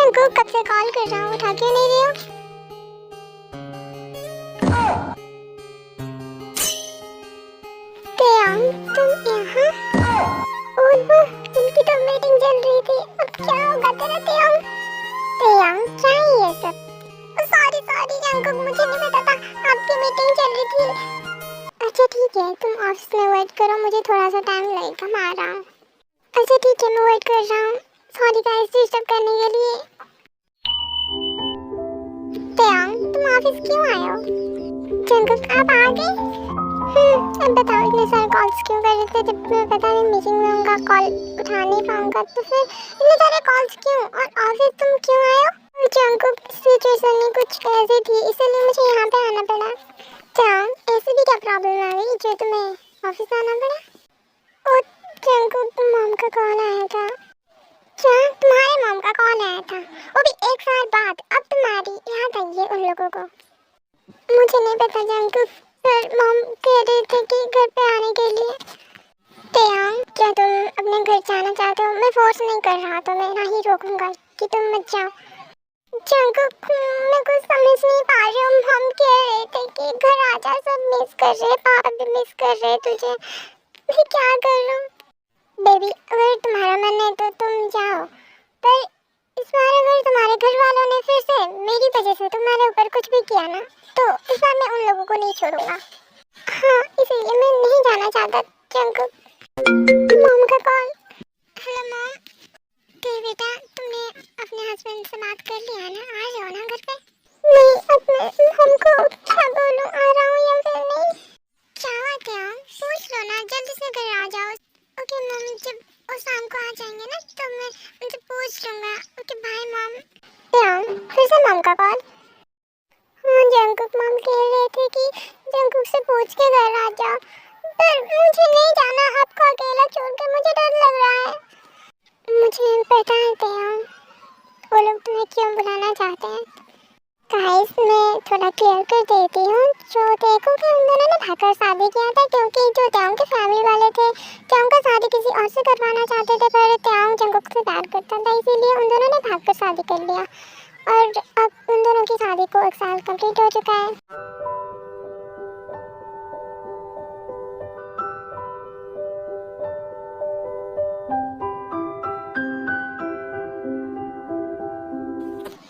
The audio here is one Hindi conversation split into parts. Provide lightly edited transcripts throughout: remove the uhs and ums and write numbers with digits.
जंकुक कब से कॉल कर रहा हूँ, उठा क्यों नहीं रही हो? तेयांग, तुम यहाँ? ओह, इनकी तो मीटिंग चल रही थी, अब क्या होगा तेरा तेयांग? तेयांग, क्या है ये सब? सॉरी सॉरी जंकुक, मुझे नहीं पता था आपकी मीटिंग चल रही थी। अच्छा ठीक है, तुम ऑफिस में वेट करो, मुझे थोड़ा सा टाइम लगेगा, मैं आ रहा हूँ। अच्छा ठीक है, मैं वेट कर रहा हूँ। सॉरी गाइस डिस्टर्ब करने के लिए। तेयांग, तुम ऑफिस क्यों आए हो? जंकुक, आप आ गए? अब बताओ इतने सारे कॉल्स क्यों कर रहे थे जब तुम्हें पता है मीटिंग में उनका कॉल उठा नहीं पाऊंगा, तो फिर इतने सारे कॉल्स क्यों? और ऑफिस तुम क्यों आए हो? जंकुक, सिचुएशन ही कुछ ऐसी थी इसलिए मुझे यहाँ पे आना पड़ा। तेयांग, ऐसी भी क्या प्रॉब्लम आ गई जो तुम्हें ऑफिस आना पड़ा? ओ जंकुक, मॉम का कॉल आया था। क्या? तुम्हारे मॉम का कॉल आया था? वो भी एक साल बाद? अब तुम्हारी याद आई है उन लोगों को? मुझे नहीं पता जंकुक, पर मॉम कह रहे थे कि घर पे आने के लिए। तेयांग, क्या तुम अपने घर जाना चाहते हो? मैं फोर्स नहीं कर रहा, तो मैं ना ही रोकूंगा कि तुम मत जाओ। जंकुक, मैं कुछ समझ नहीं पा रही हूँ। हम कह रहे थे कि घर आ जा, सब मिस कर रहे, पापा भी मिस कर रहे तुझे। मैं क्या कर रहा हूँ? बेबी, अगर तुम्हारा मन है तो तुम जाओ, पर इस बार अगर तुम्हारे घर वालों ने फिर से मेरी वजह से तुम्हारे ऊपर कुछ भी किया ना, तो इस बार मैं उन लोगों को नहीं छोड़ूंगा। हाँ, इसलिए मैं नहीं जाना चाहता। जंकुक, मॉम का कॉल। Hello mom. बेटा, तुमने अपने हस्बैंड से बात कर लिया ना? आ जाओ ना घर पे। नहीं, अब मैं हमको क्या बोलूं, आ रहा हूँ या फिर नहीं? क्या बात है? पूछ लो ना, जल्दी से घर आ जाओ। ओके मॉम, जब वो शाम को आ जाएंगे ना तो मैं उनसे पूछ लूंगा। Okay bye mom. तेयांग, फिर से मॉम का कॉल। हाँ जंकुक, मॉम कह रहे थे कि जंकुक से पूछ के घर आ जाओ, पर मुझे नहीं जाना आपको अकेला छोड़ के, मुझे डर लग रहा है। मुझे पता है तेयांग, वो लोग तुम्हें क्यों बुलाना चाहते हैं। गाइस, मैं थोड़ा क्लियर कर देती हूँ। जो देखो कि हम दोनों ने भागकर शादी किया था, क्योंकि जो तेयांग के फैमिली वाले थे तेयांग का शादी किसी और से करवाना चाहते थे, पर तेयांग जंकुक से प्यार करता था, इसीलिए उन दोनों ने भागकर शादी कर लिया। और अब उन दोनों की शादी को 1 साल कंप्लीट हो चुका है।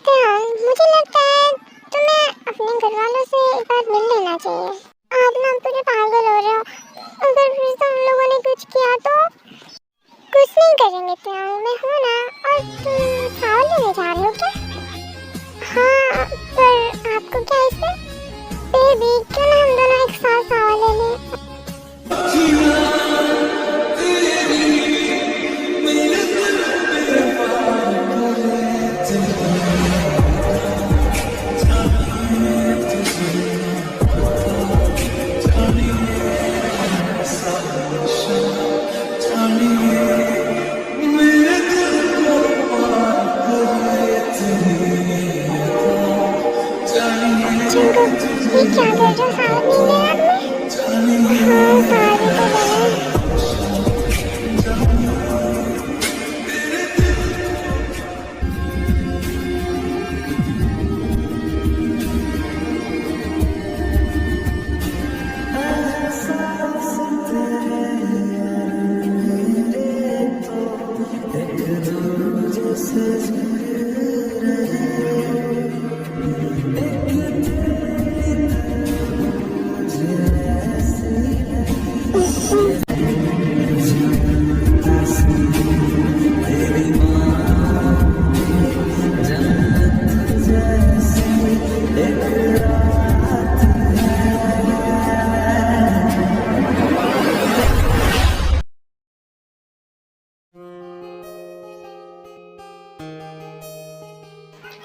तेयांग, मुझे लगता है तुम्हें अपने घर वालों से एक बार मिल लेना चाहिए। आप ना पूरे पागल हो रहे हो। अगर फिर से उन लोगों ने कुछ किया तो? कुछ नहीं करेंगे तेयांग, मैं हूँ ना। और तुम सावन लेने जा रहे हो क्या? हाँ, पर आपको क्या इससे? बेबी, क्यों ना हम दोनों एक साथ सावन ले लें? जंकुक, ये क्या कर रहे हो? सावन नहीं लेना तुम्हें? हाँ, सावन तो लेना।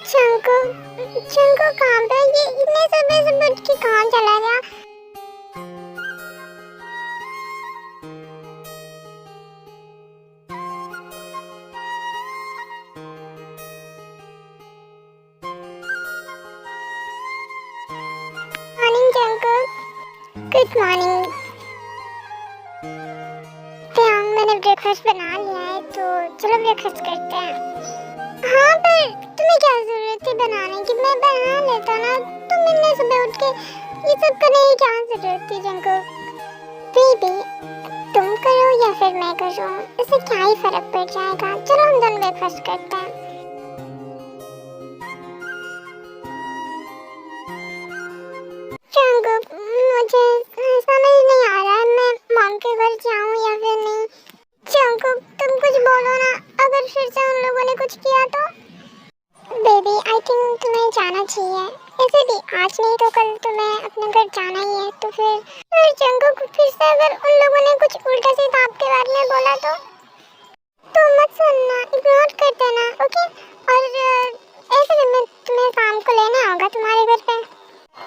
जंकुक, जंकुक कहाँ पे? ये इतने सुबह से उठ के कहाँ चला गया? Morning Jungkook. Good morning. Taeyang, मैंने ब्रेकफास्ट बना लिया है, तो चलो ब्रेकफास्ट करते हैं। हाँ, पर तुम्हें क्या जरूरत थी बनाने की, मैं बना लेता ना। तुम मिलने सुबह उठ के ये सब करने की क्या जरूरत थी जंकुक? बेबी तुम करो या फिर मैं करूं, इससे क्या ही फर्क पड़ जाएगा। चलो हम दोनों ब्रेकफास्ट करते हैं। जंकुक मुझे समझ नहीं आ रहा है मैं मॉम के घर जाऊं या फिर नहीं। जंकुक तुम कुछ बोलो ना, अगर फिर से उन लोगों ने कुछ किया तो? बेबी आई थिंक तुम्हें जाना चाहिए, ऐसे भी आज नहीं तो कल तुम्हें अपने घर जाना ही है। तो फिर जंकुक फिर से अगर उन लोगों ने कुछ उल्टा सीधा आपके बारे में बोला तो मत सुनना, इग्नोर कर देना, ओके? और ऐसे भी मैं तुम्हें शाम को लेना होगा तुम्हारे घर पे।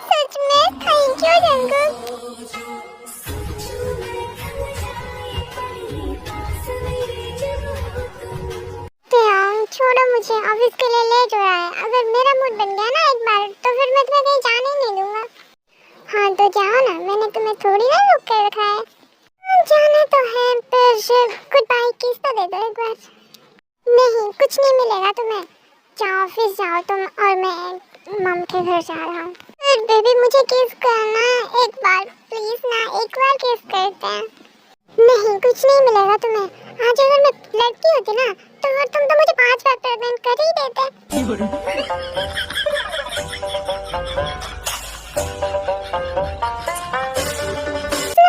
सच में थैंक यू जंकुक। छोड़ो मुझे, ऑफिस के लिए लेट हो रहा है। अगर मेरा मूड बन गया ना एक बार तो फिर मैं तुम्हें कहीं जाने ही नहीं दूंगा। हाँ तो जाओ ना, मैंने तुम्हें थोड़ी ना रोक कर रखा है। जाना तो है पर गुड बाय किस तो दे दो एक बार। नहीं कुछ नहीं मिलेगा तुम्हें, जाओ ऑफिस जाओ तुम, और मैं मम के घर जा रहा हूँ। बेबी मुझे किस करना है एक बार प्लीज ना, एक बार किस करते हैं। नहीं कुछ नहीं मिलेगा तुम्हें। आज अगर मैं लड़की होती ना तो तुम तो मुझे 5 बार प्रेग्नेंट कर ही देते।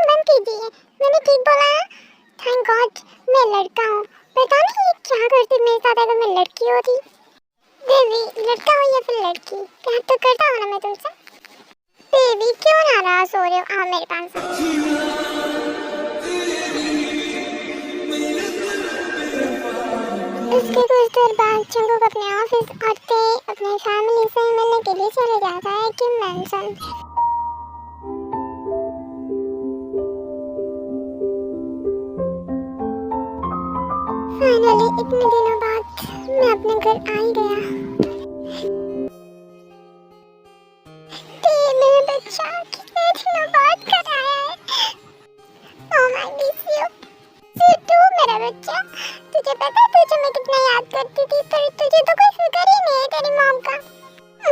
बंद कीजिए, मैंने ठीक बोला है? थैंक गॉड मैं लड़का हूँ। पता नहीं ये क्या करती मेरे साथ अगर मैं लड़की होती। बेबी लड़का हो या फिर लड़की, प्यार तो करता हूँ ना मैं तुमसे। बेबी क्यों नाराज हो रहे हो, आओ मेरे पास। उसके कुछ देर बाद जंकुक अपने ऑफिस आते अपने फैमिली से मिलने के लिए चले जाता है किम मैंसन। फाइनली इतने दिनों बाद मैं अपने घर आ ही गया। मेरा बच्चा कितने दिनों बाद घर आया है। ओह माय मिस यू तू मेरा बच्चा। तुझे पता है तुझे मैं कितना याद करती थी, पर तुझे तो कोई फिक्र ही नहीं है तेरी मॉम का।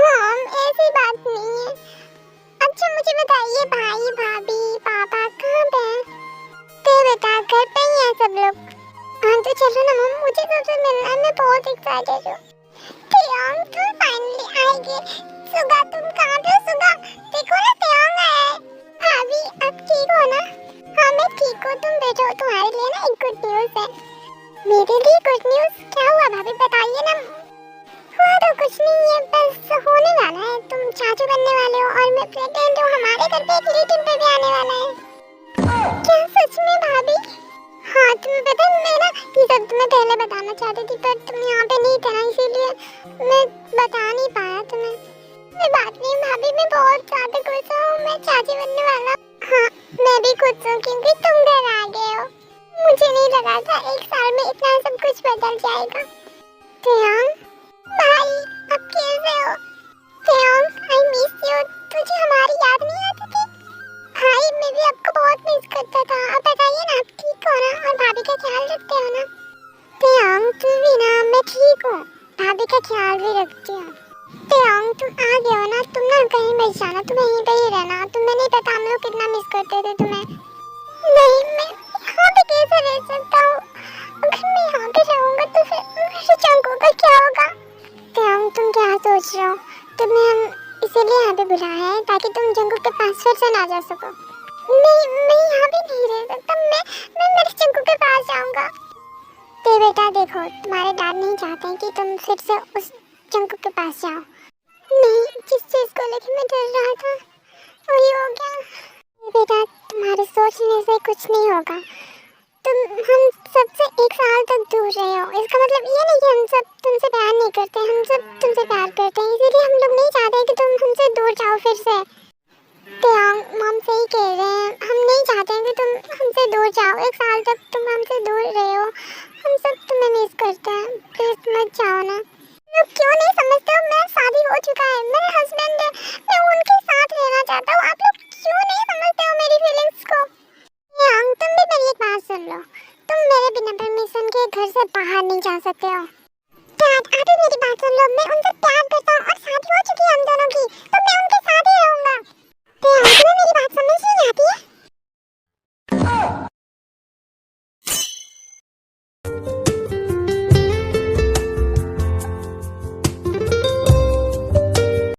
मॉम ऐसी बात नहीं है। अच्छा मुझे बताइए भाई भाभी पापा कहाँ पे हैं? तो बेटा घर पे ही हैं सब लोग। हाँ तो चलो ना मॉम, मुझे तुमसे मिलना है, मैं बहुत एक्साइटेड हूँ। तेयांग तुम फाइनली आएगी। सुगा तुम कहाँ पे हो? सुगा देखो ना तेयांग आया है। भाभी आप ठीक हो ना? हाँ मैं ठीक हूँ, तुम बैठो, तुम्हारे लिए ना एक गुड न्यूज़ है। मेरे लिए गुड न्यूज़? क्या हुआ भाभी बताइए ना। हुआ तो कुछ नहीं है, बस होने वाला है, तुम चाचू बनने वाले हो और मैं प्रेग्नेंट हूँ। हमारे घर पे एक रिलेटिव बेबी आने वाला है। क्या सच में भाभी? हाँ तुम्हें पता है मैं ना ये सब तुम्हें पहले बताना चाहती थी पर तुम यहाँ पे नहीं थे ना, इसीलिए मैं बता नहीं पाया तुम्हें। कोई बात नहीं भाभी, मैं बहुत ज्यादा खुश हूँ, मैं चाची बनने वाला। हाँ मैं भी खुश हूँ क्योंकि तुम घर आ गए हो। मुझे नहीं लगा था एक साल में इतना सब कुछ बदल जाएगा। तेयांग भाई अब कैसे हो? तेयांग आई मिस यू, तुझे हमारी याद नहीं आती थी? भाई मैं भी आपको बहुत मिस करता था। अब बताइए ना आप ठीक हो ना और भाभी का ख्याल रखते हो ना? तेयांग तू भी ना, मैं ठीक हूँ, भाभी का ख्याल भी रखती हूँ। तेयांग तुम आ गए हो ना, तुम ना कहीं मत जाना, तुम यहीं पे ही रहना। तुम्हें नहीं पता हम लोग कितना मिस करते थे तुम्हें। नहीं मैं यहाँ पे कैसे रह सकता हूँ? अगर मैं यहाँ पे रहूँगा तो फिर मेरे जंकुक का क्या होगा? तेयांग तुम क्या सोच रहे हो? तुम्हें हम इसीलिए यहाँ पे बुलाया है ताकि तुम जंकुक के पास फिर से ना जा सको। नहीं मैं यहाँ पे नहीं रह सकता, मैं मेरे जंकुक के पास जाऊँगा। तो बेटा देखो तुम्हारे डैड नहीं चाहते कि तुम फिर से उस जंकुक के पास जाओ। नहीं जिस चीज़ को लेकर मैं डर रहा था वही हो गया। बेटा तुम्हारे सोचने से कुछ नहीं होगा, तुम हम सबसे एक साल तक दूर रहे हो, इसका मतलब ये नहीं कि हम सब तुमसे प्यार नहीं करते, हम सब तुमसे प्यार करते हैं, इसीलिए हम लोग नहीं चाहते कि तुम हमसे दूर जाओ फिर से। तेयांग मॉम सही कह रहे हैं, हम नहीं चाहते कि तुम हमसे दूर जाओ, एक साल तक तुम हमसे दूर रहे हो, हम सब तुम्हें मिस करते हैं, प्लीज मत जाओ ना। लोग क्यों नहीं समझते हो, मेरा शादी हो चुका है, मेरे हस्बैंड है, मैं उनके साथ रहना चाहता हूँ, आप लोग क्यों नहीं समझते हो मेरी फीलिंग्स को? तेयांग तुम भी मेरी एक बात सुन लो, तुम मेरे बिना परमिशन के घर से बाहर नहीं जा सकते हो। डैड आप भी मेरी बात सुन लो, मैं उनसे